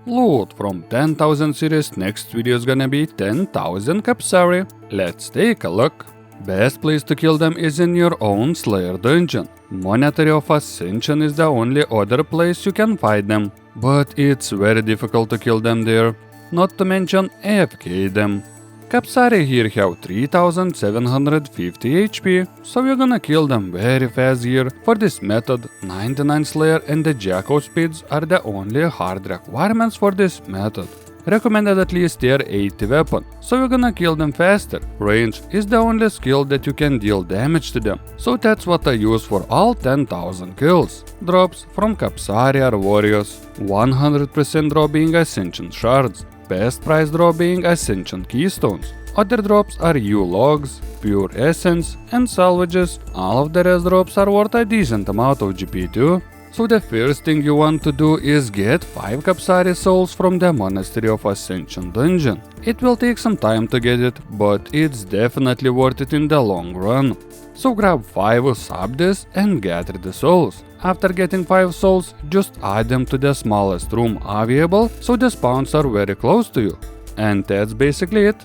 Loot from 10,000 series, next video is gonna be 10,000 Capsarius. Let's take a look. Best place to kill them is in your own Slayer dungeon. Monastery of Ascension is the only other place you can find them, but it's very difficult to kill them there, not to mention AFK them. Capsarius here have 3750 HP, so you're gonna kill them very fast here. For this method, 99 Slayer and the Jackal speeds are the only hard requirements for this method. Recommended at least tier 80 weapon, so you're gonna kill them faster. Range is the only skill that you can deal damage to them, so that's what I use for all 10,000 kills. Drops from Capsarius are Warriors, 100% drop being Ascension Shards, best price drop being Ascension Keystones. Other drops are U-Logs, Pure Essence and Salvages. All of the rest drops are worth a decent amount of GP too. So the first thing you want to do is get 5 Capsarius souls from the Monastery of Ascension dungeon. It will take some time to get it, but it's definitely worth it in the long run. So grab 5 Sabdes and gather the souls. After getting 5 souls, just add them to the smallest room available, so the spawns are very close to you. And that's basically it.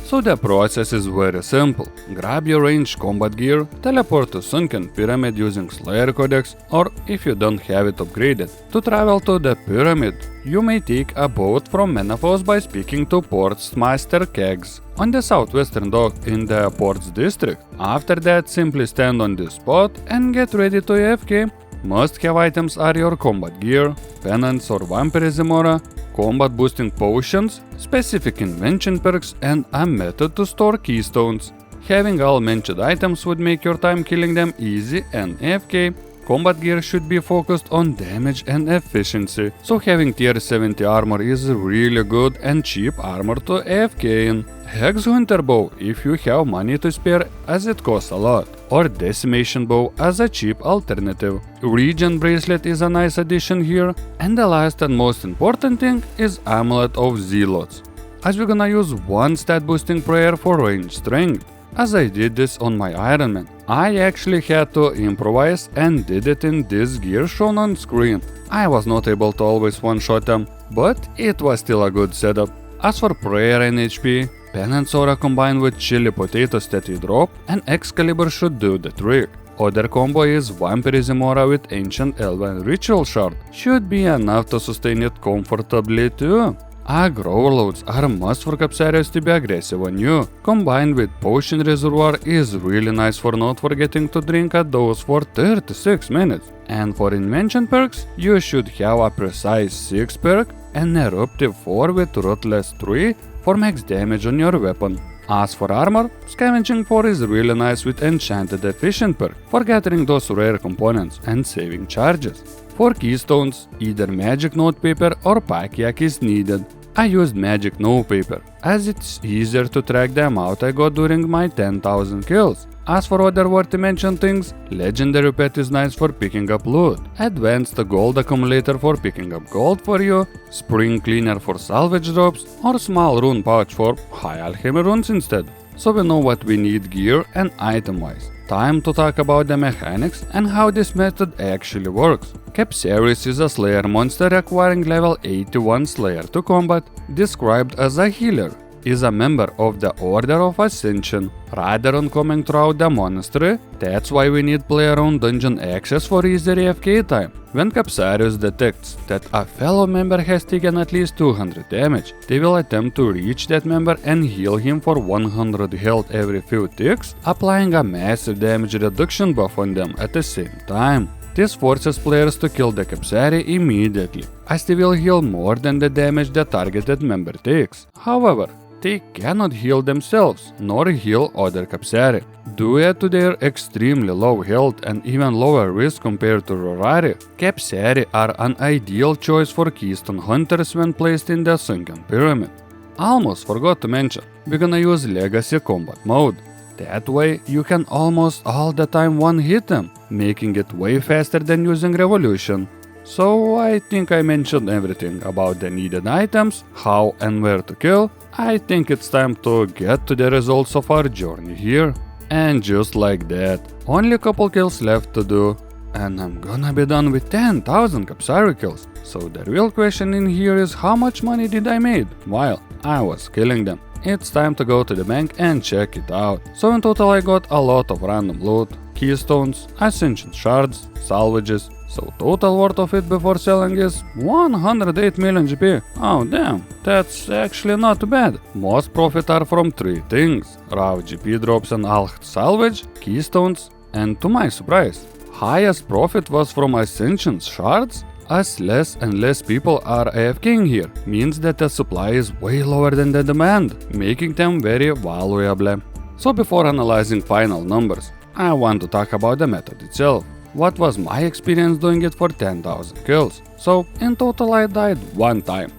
So the process is very simple. Grab your ranged combat gear, teleport to Sunken Pyramid using Slayer Codex, or if you don't have it upgraded. To travel to the pyramid, you may take a boat from Menafos by speaking to Portsmaster Kegs on the southwestern dock in the Ports district. After that, simply stand on this spot and get ready to AFK. Must-have items are your combat gear, penance or vampirism aura, combat boosting potions, specific invention perks, and a method to store keystones. Having all mentioned items would make your time killing them easy and AFK. Combat gear should be focused on damage and efficiency, so having tier 70 armor is really good and cheap armor to AFK in. Hex Hunter bow if you have money to spare, as it costs a lot, or Decimation bow as a cheap alternative. Regen bracelet is a nice addition here, and the last and most important thing is Amulet of Zealots, as we're gonna use one stat boosting prayer for range strength. As I did this on my Iron Man, I actually had to improvise and did it in this gear shown on screen. I was not able to always one-shot them, but it was still a good setup. As for prayer and HP, Penance Aura combined with Chili Potatoes that you drop, and Excalibur should do the trick. Other combo is Vampirism Aura with Ancient Elven Ritual Shard, should be enough to sustain it comfortably too. Overloads are a must for Capsarius to be aggressive on you. Combined with Potion Reservoir is really nice for not forgetting to drink a dose for 36 minutes. And for invention perks, you should have a Precise 6 perk and Eruptive 4 with Ruthless 3 for max damage on your weapon. As for armor, Scavenging 4 is really nice with Enchanted Efficient perk for gathering those rare components and saving charges. For keystones, either Magic Notepaper or Pakiak is needed. I used Magic Notepaper, as it's easier to track the amount I got during my 10,000 kills. As for other worthy mention things, Legendary Pet is nice for picking up loot, Advanced Gold Accumulator for picking up gold for you, Spring Cleaner for salvage drops, or Small Rune Pouch for high alchemy runes instead. So we know what we need gear and item wise. Time to talk about the mechanics and how this method actually works. Capsarius is a Slayer monster requiring level 81 Slayer to combat, described as a healer. Is a member of the Order of Ascension, rather uncommon throughout the monastery. That's why we need player-owned dungeon access for easier AFK time. When Capsarius detects that a fellow member has taken at least 200 damage, they will attempt to reach that member and heal him for 100 health every few ticks, applying a massive damage reduction buff on them at the same time. This forces players to kill the Capsarius immediately, as they will heal more than the damage the targeted member takes. However, they cannot heal themselves, nor heal other Capsarius. Due to their extremely low health and even lower risk compared to Rorari, Capsarius are an ideal choice for Keystone Hunters when placed in the Sunken Pyramid. Almost forgot to mention, we're gonna use Legacy Combat Mode. That way, you can almost all the time one-hit them, making it way faster than using Revolution. So I think I mentioned everything about the needed items, how and where to kill. I think it's time to get to the results of our journey here. And just like that, only a couple kills left to do. and I'm gonna be done with 10,000 Capsarius kills. So the real question in here is how much money did I made while I was killing them? It's time to go to the bank and check it out. So in total I got a lot of random loot, keystones, ascension shards, salvages. So total worth of it before selling is 108 million GP. Oh damn, that's actually not too bad. Most profit are from 3 things: raw GP drops and alcht salvage, keystones, and to my surprise, highest profit was from ascension shards. As less and less people are AFKing here, means that the supply is way lower than the demand, making them very valuable. So before analyzing final numbers, I want to talk about the method itself. What was my experience doing it for 10,000 kills? So in total I died 1 time.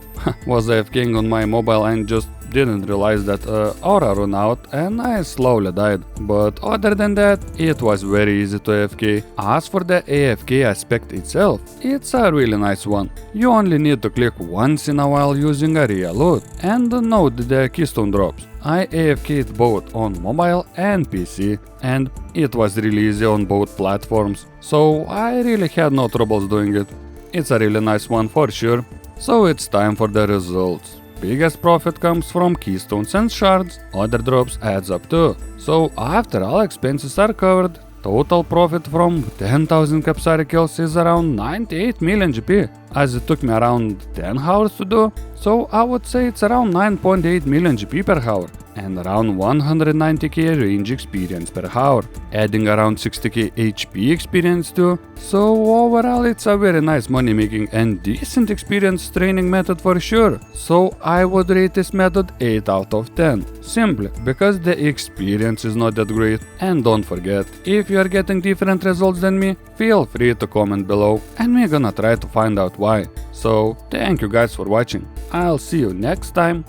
Was AFKing on my mobile and just didn't realize that aura run out and I slowly died. But other than that, it was very easy to AFK. As for the AFK aspect itself, it's a really nice one. You only need to click once in a while using a real loot and note the keystone drops. I AFK'd both on mobile and PC, and it was really easy on both platforms, so I really had no troubles doing it. It's a really nice one for sure. So it's time for the results. Biggest profit comes from keystones and shards, other drops adds up too. So after all expenses are covered, total profit from 10,000 Capsarius kills is around 98 million GP, as it took me around 10 hours to do, so I would say it's around 9.8 million GP per hour, and around 190k range experience per hour, adding around 60k HP experience too, so overall it's a very nice money making and decent experience training method for sure, so I would rate this method 8 out of 10, simply because the experience is not that great. And don't forget, if you are getting different results than me, feel free to comment below and we're gonna try to find out why. So thank you guys for watching, I'll see you next time.